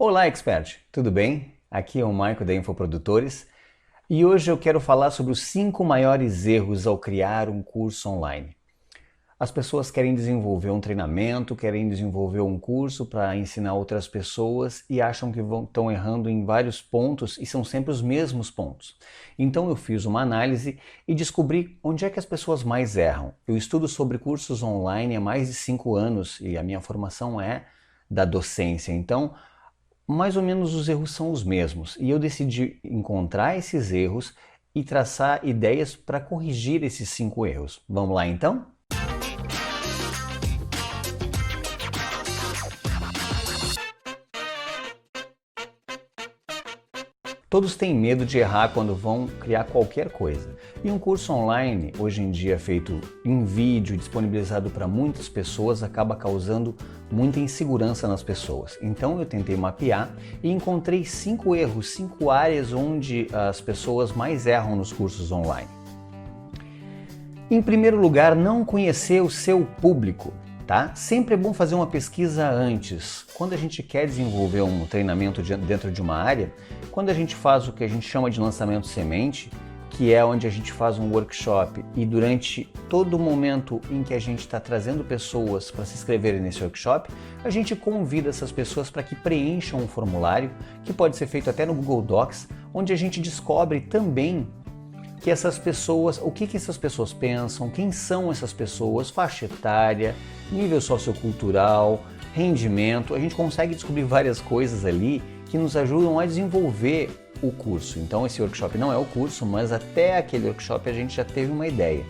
Olá, expert! Tudo bem? Aqui é o Maico da Infoprodutores e hoje eu quero falar sobre os 5 maiores erros ao criar um curso online. As pessoas querem desenvolver um treinamento, querem desenvolver um curso para ensinar outras pessoas e acham que estão errando em vários pontos e são sempre os mesmos pontos. Então eu fiz uma análise e descobri onde é que as pessoas mais erram. Eu estudo sobre cursos online há mais de 5 anos e a minha formação é da docência, então mais ou menos os erros são os mesmos e eu decidi encontrar esses erros e traçar ideias para corrigir esses 5 erros. Vamos lá então? Todos têm medo de errar quando vão criar qualquer coisa. E um curso online, hoje em dia feito em vídeo, disponibilizado para muitas pessoas, acaba causando muita insegurança nas pessoas. Então eu tentei mapear e encontrei 5 erros, 5 áreas onde as pessoas mais erram nos cursos online. Em primeiro lugar, não conhecer o seu público. Tá? Sempre é bom fazer uma pesquisa antes. Quando a gente quer desenvolver um treinamento dentro de uma área, quando a gente faz o que a gente chama de lançamento semente, que é onde a gente faz um workshop e durante todo o momento em que a gente está trazendo pessoas para se inscreverem nesse workshop, a gente convida essas pessoas para que preencham um formulário, que pode ser feito até no Google Docs, onde a gente descobre também que essas pessoas, o que essas pessoas pensam, quem são essas pessoas, faixa etária, nível sociocultural, rendimento. A gente consegue descobrir várias coisas ali que nos ajudam a desenvolver o curso. Então esse workshop não é o curso, mas até aquele workshop a gente já teve uma ideia.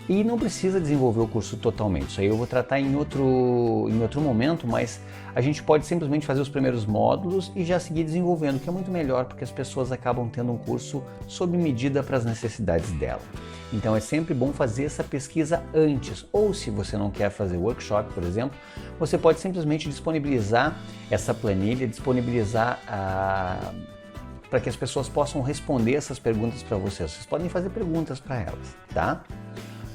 E não precisa desenvolver o curso totalmente, isso aí eu vou tratar em outro momento, mas a gente pode simplesmente fazer os primeiros módulos e já seguir desenvolvendo, que é muito melhor porque as pessoas acabam tendo um curso sob medida para as necessidades dela. Então é sempre bom fazer essa pesquisa antes, ou se você não quer fazer workshop, por exemplo, você pode simplesmente disponibilizar essa planilha, disponibilizar para que as pessoas possam responder essas perguntas para vocês. Vocês podem fazer perguntas para elas, tá?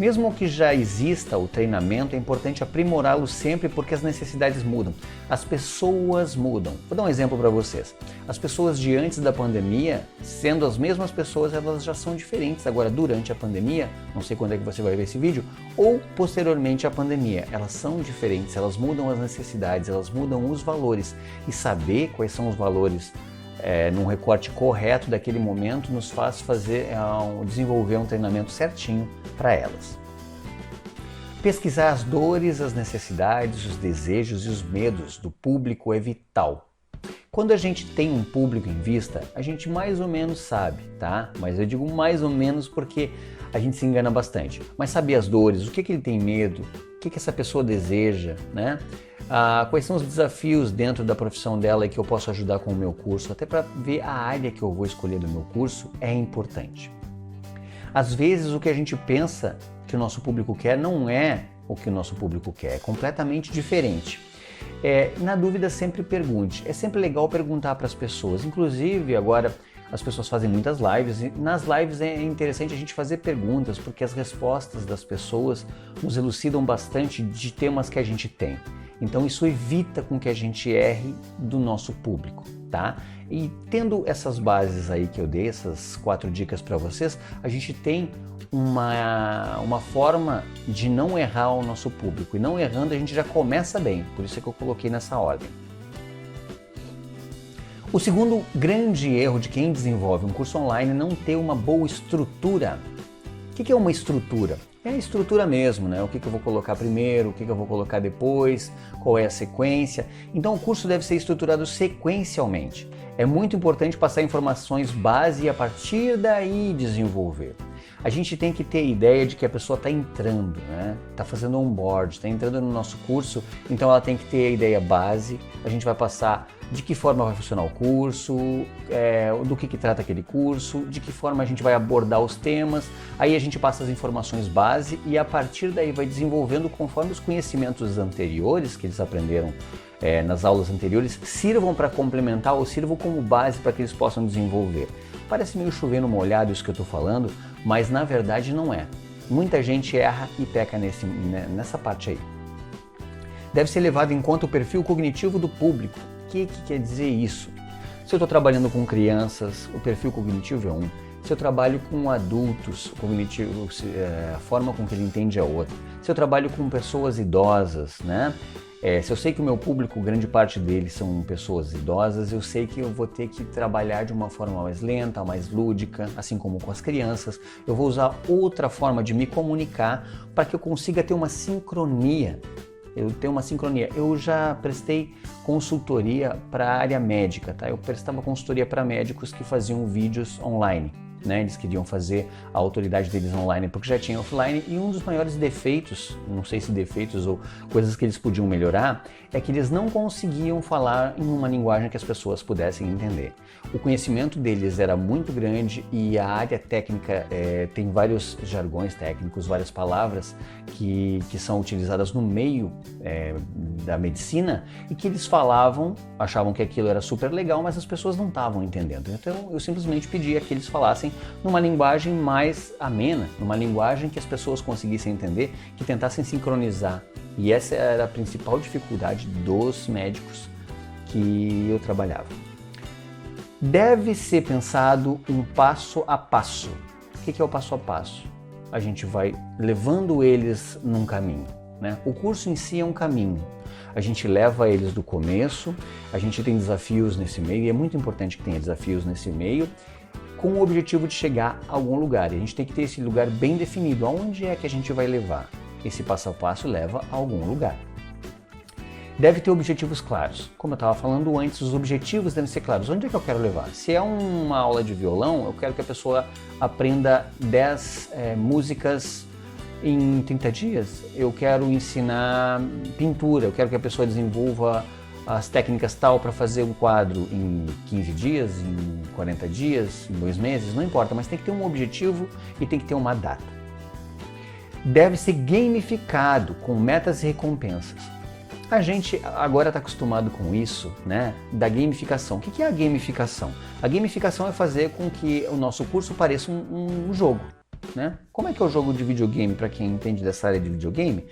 Mesmo que já exista o treinamento, é importante aprimorá-lo sempre porque as necessidades mudam. As pessoas mudam. Vou dar um exemplo para vocês. As pessoas de antes da pandemia, sendo as mesmas pessoas, elas já são diferentes. Agora, durante a pandemia, não sei quando é que você vai ver esse vídeo, ou posteriormente à pandemia, elas são diferentes, elas mudam as necessidades, elas mudam os valores. E saber quais são os valores num recorte correto daquele momento nos faz desenvolver um treinamento certinho para elas. Pesquisar as dores, as necessidades, os desejos e os medos do público é vital. Quando a gente tem um público em vista, a gente mais ou menos sabe, tá? Mas eu digo mais ou menos porque a gente se engana bastante. Mas saber as dores, o que ele tem medo, o que essa pessoa deseja, né? Quais são os desafios dentro da profissão dela e que eu posso ajudar com o meu curso, até para ver a área que eu vou escolher do meu curso, é importante. Às vezes o que a gente pensa que o nosso público quer não é o que o nosso público quer, é completamente diferente. Na dúvida, sempre pergunte. É sempre legal perguntar para as pessoas. Inclusive, agora as pessoas fazem muitas lives e nas lives é interessante a gente fazer perguntas porque as respostas das pessoas nos elucidam bastante de temas que a gente tem. Então isso evita com que a gente erre do nosso público, tá? E tendo essas bases aí que eu dei, essas 4 dicas para vocês, a gente tem uma forma de não errar o nosso público. E não errando a gente já começa bem, por isso é que eu coloquei nessa ordem. O segundo grande erro de quem desenvolve um curso online é não ter uma boa estrutura. O que é uma estrutura? É a estrutura mesmo, né? O que eu vou colocar primeiro, o que eu vou colocar depois, qual é a sequência. Então o curso deve ser estruturado sequencialmente. É muito importante passar informações base e a partir daí desenvolver. A gente tem que ter ideia de que a pessoa está entrando, né? Está fazendo onboard, está entrando no nosso curso, então ela tem que ter a ideia base. A gente vai passar de que forma vai funcionar o curso, do que trata aquele curso, de que forma a gente vai abordar os temas, aí a gente passa as informações base e a partir daí vai desenvolvendo conforme os conhecimentos anteriores que eles aprenderam nas aulas anteriores sirvam para complementar ou sirvam como base para que eles possam desenvolver. Parece meio chovendo molhado isso que eu estou falando, mas na verdade não é. Muita gente erra e peca nessa parte aí. Deve ser levado em conta o perfil cognitivo do público. que quer dizer isso? Se eu estou trabalhando com crianças, o perfil cognitivo é um. Se eu trabalho com adultos, o cognitivo, a forma com que ele entende é outra. Se eu trabalho com pessoas idosas, né? Se eu sei que o meu público, grande parte deles são pessoas idosas, eu sei que eu vou ter que trabalhar de uma forma mais lenta, mais lúdica, assim como com as crianças. Eu vou usar outra forma de me comunicar para que eu consiga ter uma sincronia. Eu já prestei consultoria para a área médica, tá? Eu prestava consultoria para médicos que faziam vídeos online. Né? Eles queriam fazer a autoridade deles online porque já tinha offline, e um dos maiores defeitos, não sei se defeitos ou coisas que eles podiam melhorar, é que eles não conseguiam falar em uma linguagem que as pessoas pudessem entender. O conhecimento deles era muito grande e a área técnica tem vários jargões técnicos, várias palavras que são utilizadas no meio da medicina e que eles falavam, achavam que aquilo era super legal, mas as pessoas não estavam entendendo. Então eu simplesmente pedia que eles falassem numa linguagem mais amena, numa linguagem que as pessoas conseguissem entender, que tentassem sincronizar. E essa era a principal dificuldade dos médicos que eu trabalhava. Deve ser pensado um passo a passo. O que é o passo a passo? A gente vai levando eles num caminho, né? O curso em si é um caminho. A gente leva eles do começo, a gente tem desafios nesse meio, e é muito importante que tenha desafios nesse meio, com o objetivo de chegar a algum lugar. E a gente tem que ter esse lugar bem definido. Aonde é que a gente vai levar? Esse passo a passo leva a algum lugar. Deve ter objetivos claros. Como eu estava falando antes, os objetivos devem ser claros. Onde é que eu quero levar? Se é uma aula de violão, eu quero que a pessoa aprenda 10 músicas em 30 dias. Eu quero ensinar pintura, eu quero que a pessoa desenvolva as técnicas tal para fazer um quadro em 15 dias, em 40 dias, em 2 meses, não importa, mas tem que ter um objetivo e tem que ter uma data. Deve ser gamificado, com metas e recompensas. A gente agora está acostumado com isso, né, da gamificação. O que é a gamificação? A gamificação é fazer com que o nosso curso pareça um jogo, né? Como é que é o jogo de videogame, para quem entende dessa área de videogame?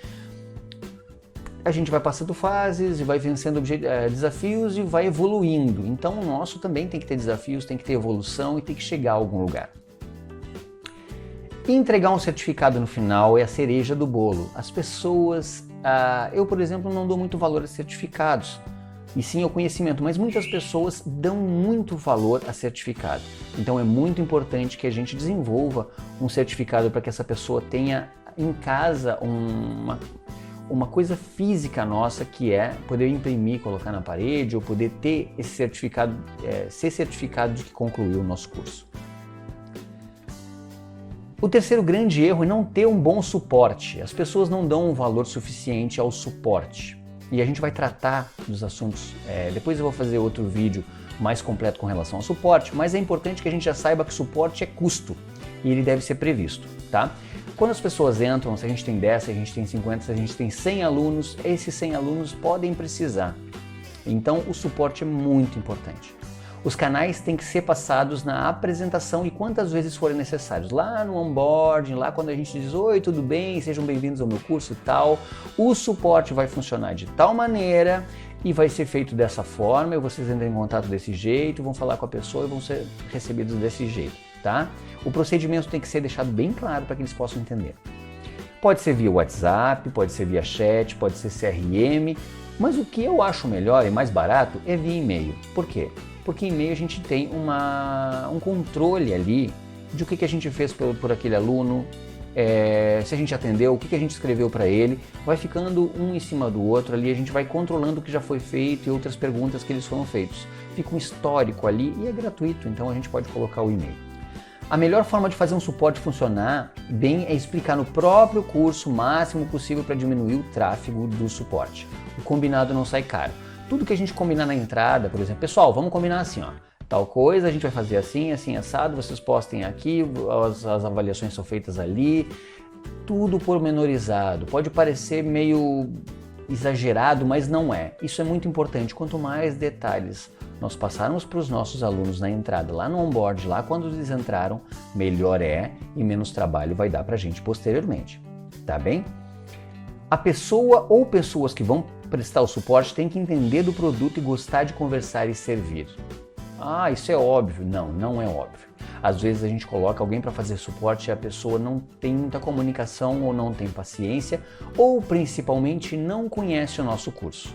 A gente vai passando fases e vai vencendo desafios e vai evoluindo. Então o nosso também tem que ter desafios, tem que ter evolução e tem que chegar a algum lugar. Entregar um certificado no final é a cereja do bolo. As pessoas... eu, por exemplo, não dou muito valor a certificados, e sim ao conhecimento, mas muitas pessoas dão muito valor a certificado. Então é muito importante que a gente desenvolva um certificado para que essa pessoa tenha em casa uma coisa física nossa, que é poder imprimir, colocar na parede, ou poder ter esse certificado, ser certificado de que concluiu o nosso curso. O terceiro grande erro é não ter um bom suporte. As pessoas não dão um valor suficiente ao suporte. E a gente vai tratar dos assuntos, depois eu vou fazer outro vídeo mais completo com relação ao suporte, mas é importante que a gente já saiba que suporte é custo e ele deve ser previsto, tá? Quando as pessoas entram, se a gente tem 10, se a gente tem 50, se a gente tem 100 alunos, esses 100 alunos podem precisar. Então o suporte é muito importante. Os canais têm que ser passados na apresentação e quantas vezes forem necessários. Lá no onboarding, lá quando a gente diz: oi, tudo bem, sejam bem-vindos ao meu curso e tal, o suporte vai funcionar de tal maneira e vai ser feito dessa forma, e vocês entram em contato desse jeito, vão falar com a pessoa e vão ser recebidos desse jeito, tá? O procedimento tem que ser deixado bem claro para que eles possam entender. Pode ser via WhatsApp, pode ser via chat, pode ser CRM, mas o que eu acho melhor e mais barato é via e-mail. Por quê? Porque em e-mail a gente tem um controle ali de o que a gente fez por aquele aluno, se a gente atendeu, o que a gente escreveu para ele, vai ficando um em cima do outro ali, a gente vai controlando o que já foi feito e outras perguntas que eles foram feitos. Fica um histórico ali e é gratuito, então a gente pode colocar o e-mail. A melhor forma de fazer um suporte funcionar bem é explicar no próprio curso o máximo possível para diminuir o tráfego do suporte. O combinado não sai caro. Tudo que a gente combinar na entrada, por exemplo, pessoal, vamos combinar assim, ó, tal coisa, a gente vai fazer assim, assim, assado, vocês postem aqui, as avaliações são feitas ali, tudo pormenorizado. Pode parecer meio exagerado, mas não é. Isso é muito importante. Quanto mais detalhes nós passarmos para os nossos alunos na entrada, lá no onboard, lá quando eles entraram, melhor é e menos trabalho vai dar para a gente posteriormente, tá bem? A pessoa ou pessoas que vão prestar o suporte tem que entender do produto e gostar de conversar e servir. Ah, isso é óbvio. Não, não é óbvio. Às vezes a gente coloca alguém para fazer suporte e a pessoa não tem muita comunicação ou não tem paciência ou principalmente não conhece o nosso curso.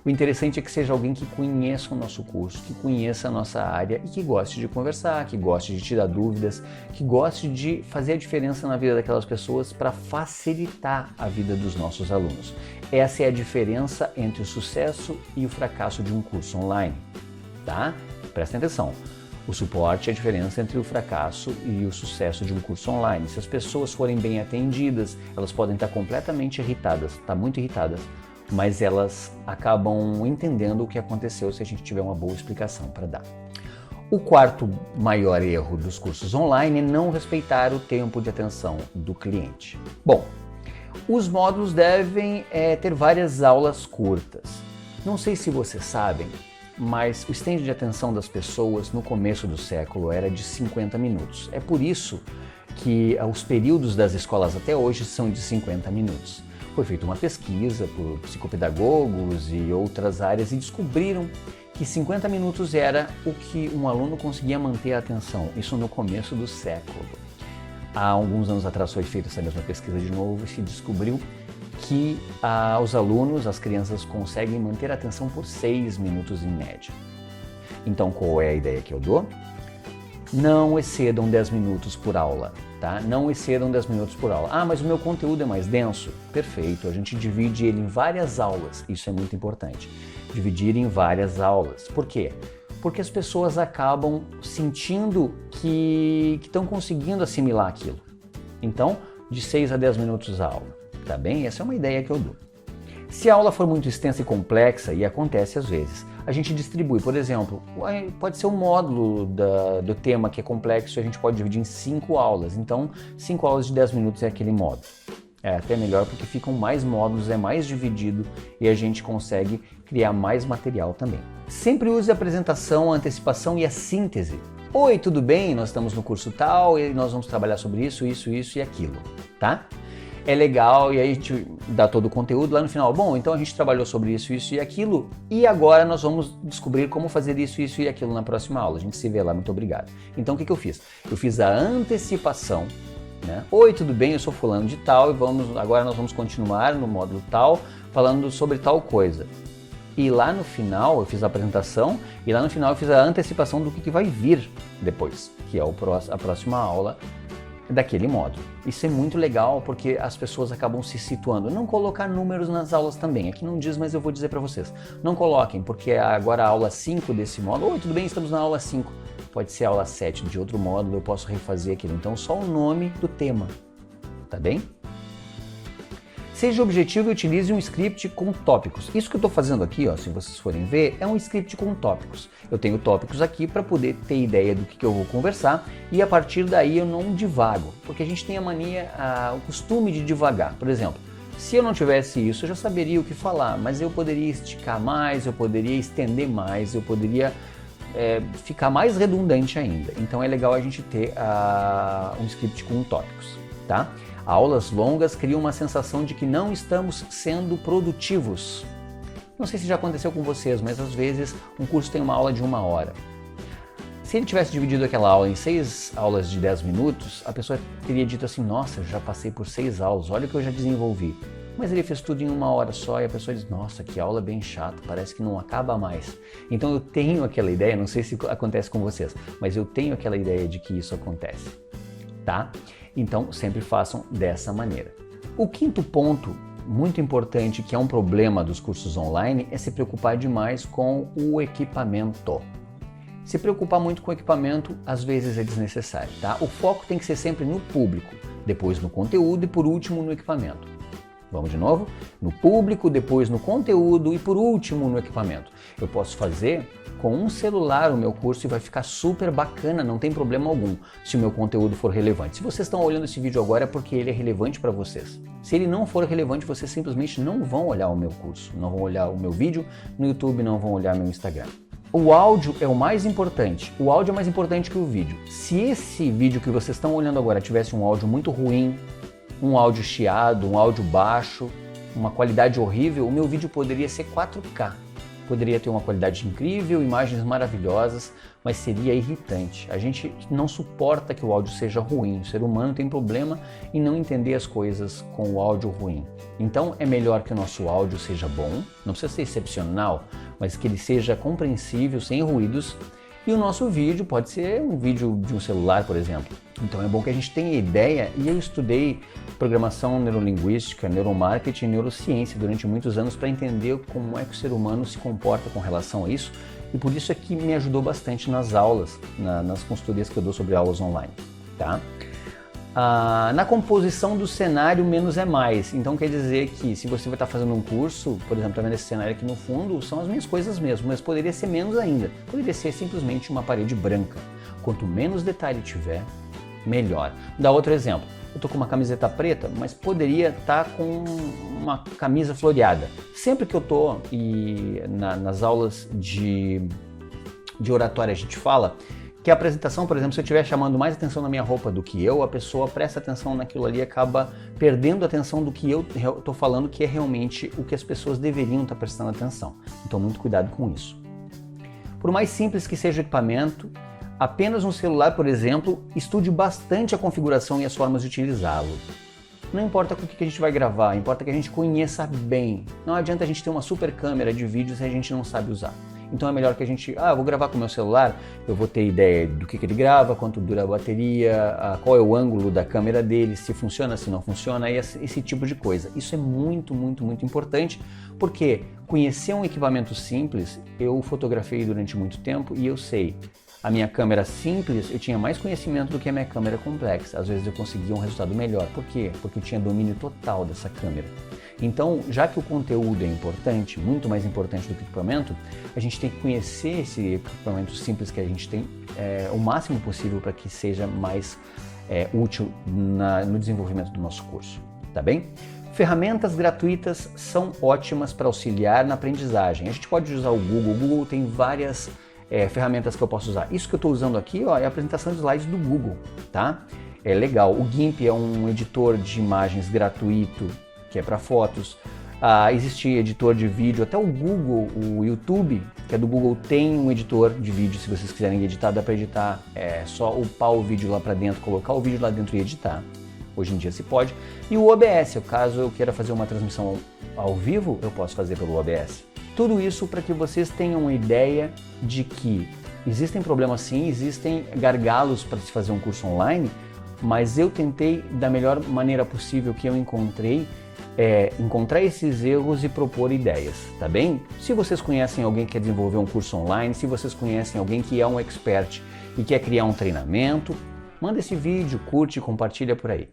O interessante é que seja alguém que conheça o nosso curso, que conheça a nossa área e que goste de conversar, que goste de tirar dúvidas, que goste de fazer a diferença na vida daquelas pessoas para facilitar a vida dos nossos alunos. Essa é a diferença entre o sucesso e o fracasso de um curso online, tá? Prestem atenção. O suporte é a diferença entre o fracasso e o sucesso de um curso online. Se as pessoas forem bem atendidas, elas podem estar completamente irritadas, muito irritadas, mas elas acabam entendendo o que aconteceu se a gente tiver uma boa explicação para dar. O quarto maior erro dos cursos online é não respeitar o tempo de atenção do cliente. Bom, os módulos devem ter várias aulas curtas. Não sei se vocês sabem, mas o stand de atenção das pessoas no começo do século era de 50 minutos. É por isso que os períodos das escolas até hoje são de 50 minutos. Foi feita uma pesquisa por psicopedagogos e outras áreas e descobriram que 50 minutos era o que um aluno conseguia manter a atenção, isso no começo do século. Há alguns anos atrás foi feita essa mesma pesquisa de novo e se descobriu que os alunos, as crianças, conseguem manter a atenção por 6 minutos em média. Então, qual é a ideia que eu dou? Não excedam 10 minutos por aula, tá? Não excedam 10 minutos por aula. Ah, mas o meu conteúdo é mais denso? Perfeito, a gente divide ele em várias aulas, isso é muito importante. Dividir em várias aulas. Por quê? Porque as pessoas acabam sentindo que estão conseguindo assimilar aquilo. Então, de 6 a 10 minutos a aula. Tá bem? Essa é uma ideia que eu dou. Se a aula for muito extensa e complexa, e acontece às vezes, a gente distribui, por exemplo, pode ser um módulo do tema que é complexo, a gente pode dividir em 5 aulas. Então, 5 aulas de 10 minutos é aquele módulo. É até melhor porque ficam mais módulos, é mais dividido e a gente consegue criar mais material também. Sempre use a apresentação, a antecipação e a síntese. Oi, tudo bem? Nós estamos no curso tal e nós vamos trabalhar sobre isso, isso, isso e aquilo, tá? É legal e aí a gente dá todo o conteúdo lá no final. Bom, então a gente trabalhou sobre isso, isso e aquilo e agora nós vamos descobrir como fazer isso, isso e aquilo na próxima aula. A gente se vê lá, muito obrigado. Então o que eu fiz? Eu fiz a antecipação, né? Oi, tudo bem? Eu sou fulano de tal e agora nós vamos continuar no módulo tal, falando sobre tal coisa. E lá no final eu fiz a apresentação e lá no final eu fiz a antecipação do que vai vir depois, que é a próxima aula daquele módulo. Isso é muito legal porque as pessoas acabam se situando. Não colocar números nas aulas também. Aqui não diz, mas eu vou dizer para vocês. Não coloquem, porque agora a aula 5 desse módulo. Oi, tudo bem? Estamos na aula 5. Pode ser a aula 7 de outro módulo, eu posso refazer aquilo. Então só o nome do tema. Tá bem? Seja objetivo e utilize um script com tópicos. Isso que eu estou fazendo aqui, ó, se vocês forem ver, é um script com tópicos. Eu tenho tópicos aqui para poder ter ideia do que eu vou conversar e a partir daí eu não divago, porque a gente tem a mania, o costume de divagar. Por exemplo, se eu não tivesse isso, eu já saberia o que falar, mas eu poderia esticar mais, eu poderia estender mais, eu poderia ficar mais redundante ainda. Então é legal a gente ter um script com tópicos, tá? Aulas longas criam uma sensação de que não estamos sendo produtivos. Não sei se já aconteceu com vocês, mas às vezes um curso tem uma aula de 1 hora. Se ele tivesse dividido aquela aula em 6 aulas de 10 minutos, a pessoa teria dito assim, nossa, já passei por 6 aulas, olha o que eu já desenvolvi. Mas ele fez tudo em 1 hora só e a pessoa diz, nossa, que aula bem chata, parece que não acaba mais. Então eu tenho aquela ideia, não sei se acontece com vocês, mas eu tenho aquela ideia de que isso acontece, tá? Então sempre façam dessa maneira. O quinto ponto, muito importante, que é um problema dos cursos online, é se preocupar demais com o equipamento. Se preocupar muito com o equipamento, às vezes é desnecessário, tá? O foco tem que ser sempre no público, depois no conteúdo e por último no equipamento. Vamos de novo? No público, depois no conteúdo e por último no equipamento. Eu posso fazer com um celular o meu curso e vai ficar super bacana, não tem problema algum, se o meu conteúdo for relevante. Se vocês estão olhando esse vídeo agora é porque ele é relevante para vocês. Se ele não for relevante, vocês simplesmente não vão olhar o meu curso, não vão olhar o meu vídeo no YouTube, não vão olhar meu Instagram. O áudio é o mais importante. O áudio é mais importante que o vídeo. Se esse vídeo que vocês estão olhando agora tivesse um áudio muito ruim, um áudio chiado, um áudio baixo, uma qualidade horrível, o meu vídeo poderia ser 4K. Poderia ter uma qualidade incrível, imagens maravilhosas, mas seria irritante. A gente não suporta que o áudio seja ruim. O ser humano tem problema em não entender as coisas com o áudio ruim. Então é melhor que o nosso áudio seja bom, não precisa ser excepcional, mas que ele seja compreensível, sem ruídos. E o nosso vídeo pode ser um vídeo de um celular, por exemplo. Então é bom que a gente tenha ideia, e eu estudei programação neurolinguística, neuromarketing e neurociência durante muitos anos para entender como é que o ser humano se comporta com relação a isso, e por isso é que me ajudou bastante nas aulas, nas consultorias que eu dou sobre aulas online, tá? Na composição do cenário, menos é mais. Então quer dizer que se você vai estar fazendo um curso, por exemplo, tá vendo esse cenário aqui no fundo, são as minhas coisas mesmo, mas poderia ser menos ainda. Poderia ser simplesmente uma parede branca. Quanto menos detalhe tiver, melhor. Vou dar outro exemplo. Eu tô com uma camiseta preta, mas poderia estar com uma camisa floreada. Sempre que eu tô nas aulas de oratória a gente fala que a apresentação, por exemplo, se eu estiver chamando mais atenção na minha roupa do que eu, a pessoa presta atenção naquilo ali e acaba perdendo a atenção do que eu estou falando, que é realmente o que as pessoas deveriam estar prestando atenção. Então, muito cuidado com isso. Por mais simples que seja o equipamento, apenas um celular, por exemplo, estude bastante a configuração e as formas de utilizá-lo. Não importa com o que a gente vai gravar, importa que a gente conheça bem. Não adianta a gente ter uma super câmera de vídeo se a gente não sabe usar. Então é melhor que a gente, eu vou gravar com o meu celular, eu vou ter ideia do que ele grava, quanto dura a bateria, qual é o ângulo da câmera dele, se funciona, se não funciona, esse tipo de coisa. Isso é muito, muito, muito importante, porque conhecer um equipamento simples, eu fotografei durante muito tempo e eu sei. A minha câmera simples, eu tinha mais conhecimento do que a minha câmera complexa. Às vezes eu conseguia um resultado melhor. Por quê? Porque eu tinha domínio total dessa câmera. Então, já que o conteúdo é importante, muito mais importante do que o equipamento, a gente tem que conhecer esse equipamento simples que a gente tem o máximo possível para que seja mais útil no desenvolvimento do nosso curso. Tá bem? Ferramentas gratuitas são ótimas para auxiliar na aprendizagem. A gente pode usar o Google. O Google tem várias ferramentas que eu posso usar. Isso que eu estou usando aqui é a apresentação de slides do Google, tá? É legal. O GIMP é um editor de imagens gratuito, que é para fotos. Existe editor de vídeo, até o Google, o YouTube, que é do Google, tem um editor de vídeo. Se vocês quiserem editar, dá para editar, só upar o vídeo lá para dentro, colocar o vídeo lá dentro e editar. Hoje em dia se pode. E o OBS, caso eu queira fazer uma transmissão ao vivo, eu posso fazer pelo OBS. Tudo isso para que vocês tenham uma ideia de que existem problemas sim, existem gargalos para se fazer um curso online, mas eu tentei da melhor maneira possível que eu encontrei, encontrar esses erros e propor ideias, tá bem? Se vocês conhecem alguém que quer desenvolver um curso online, se vocês conhecem alguém que é um expert e quer criar um treinamento, manda esse vídeo, curte e compartilha por aí.